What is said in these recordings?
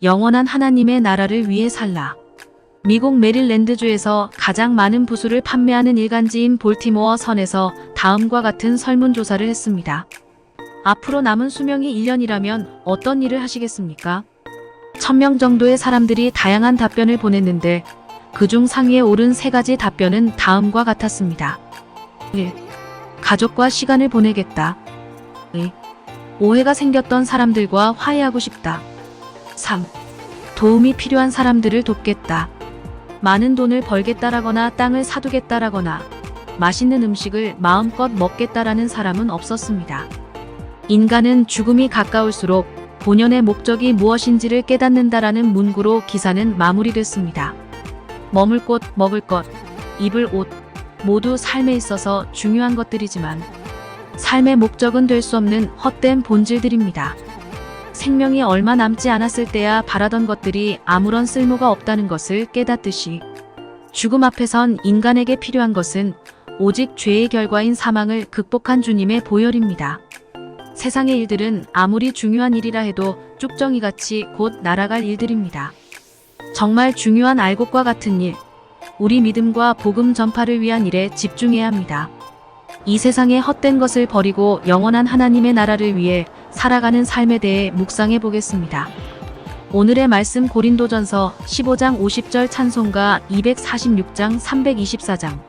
영원한 하나님의 나라를 위해 살라. 미국 메릴랜드주에서 가장 많은 부수를 판매하는 일간지인 볼티모어 선에서 다음과 같은 설문조사를 했습니다. 앞으로 남은 수명이 1년이라면 어떤 일을 하시겠습니까? 1000명 정도의 사람들이 다양한 답변을 보냈는데 그중 상위에 오른 3가지 답변은 다음과 같았습니다. 1. 가족과 시간을 보내겠다. 2. 오해가 생겼던 사람들과 화해하고 싶다. 3. 도움이 필요한 사람들을 돕겠다. 많은 돈을 벌겠다라거나 땅을 사두겠다라거나 맛있는 음식을 마음껏 먹겠다라는 사람은 없었습니다. 인간은 죽음이 가까울수록 본연의 목적이 무엇인지를 깨닫는다라는 문구로 기사는 마무리됐습니다. 머물 곳, 먹을 것, 입을 옷 모두 삶에 있어서 중요한 것들이지만 삶의 목적은 될 수 없는 헛된 본질들입니다. 생명이 얼마 남지 않았을 때야 바라던 것들이 아무런 쓸모가 없다는 것을 깨닫듯이 죽음 앞에선 인간에게 필요한 것은 오직 죄의 결과인 사망을 극복한 주님의 보혈입니다. 세상의 일들은 아무리 중요한 일이라 해도 쭉정이같이 곧 날아갈 일들입니다. 정말 중요한 알곡과 같은 일, 우리 믿음과 복음 전파를 위한 일에 집중해야 합니다. 이 세상의 헛된 것을 버리고 영원한 하나님의 나라를 위해 살아가는 삶에 대해 묵상해 보겠습니다. 오늘의 말씀 고린도전서 15장 50절 찬송가 246장 324장.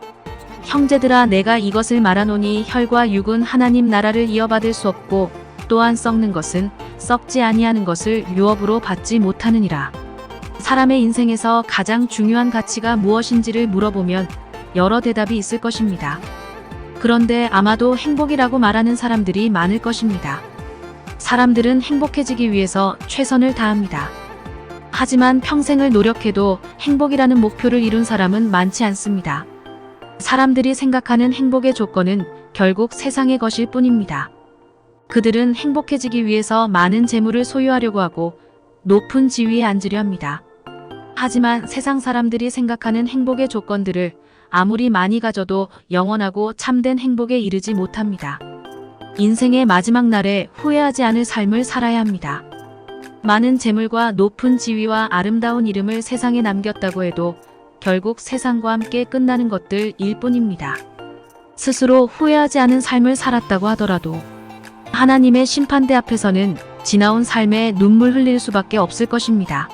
형제들아 내가 이것을 말하노니 혈과 육은 하나님 나라를 이어받을 수 없고 또한 썩는 것은 썩지 아니하는 것을 유업으로 받지 못하느니라. 사람의 인생에서 가장 중요한 가치가 무엇인지를 물어보면 여러 대답이 있을 것입니다. 그런데 아마도 행복이라고 말하는 사람들이 많을 것입니다. 사람들은 행복해지기 위해서 최선을 다합니다. 하지만 평생을 노력해도 행복이라는 목표를 이룬 사람은 많지 않습니다. 사람들이 생각하는 행복의 조건은 결국 세상의 것일 뿐입니다. 그들은 행복해지기 위해서 많은 재물을 소유하려고 하고 높은 지위에 앉으려 합니다. 하지만 세상 사람들이 생각하는 행복의 조건들을 아무리 많이 가져도 영원하고 참된 행복에 이르지 못합니다. 인생의 마지막 날에 후회하지 않을 삶을 살아야 합니다. 많은 재물과 높은 지위와 아름다운 이름을 세상에 남겼다고 해도 결국 세상과 함께 끝나는 것들일 뿐입니다. 스스로 후회하지 않은 삶을 살았다고 하더라도 하나님의 심판대 앞에서는 지나온 삶에 눈물 흘릴 수밖에 없을 것입니다.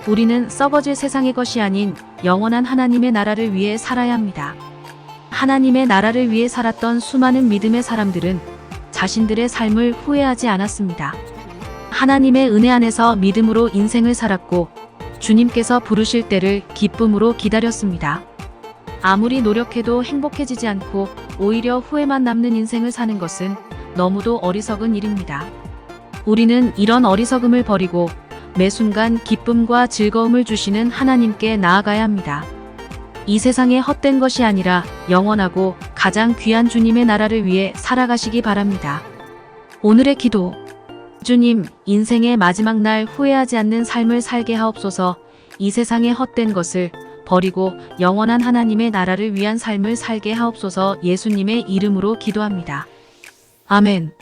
우리는 썩어질 세상의 것이 아닌 영원한 하나님의 나라를 위해 살아야 합니다. 하나님의 나라를 위해 살았던 수많은 믿음의 사람들은 자신들의 삶을 후회하지 않았습니다. 하나님의 은혜 안에서 믿음으로 인생을 살았고 주님께서 부르실 때를 기쁨으로 기다렸습니다. 아무리 노력해도 행복해지지 않고 오히려 후회만 남는 인생을 사는 것은 너무도 어리석은 일입니다. 우리는 이런 어리석음을 버리고 매 순간 기쁨과 즐거움을 주시는 하나님께 나아가야 합니다. 이 세상의 헛된 것이 아니라 영원하고 가장 귀한 주님의 나라를 위해 살아가시기 바랍니다. 오늘의 기도. 주님, 인생의 마지막 날 후회하지 않는 삶을 살게 하옵소서. 이 세상의 헛된 것을 버리고 영원한 하나님의 나라를 위한 삶을 살게 하옵소서. 예수님의 이름으로 기도합니다. 아멘.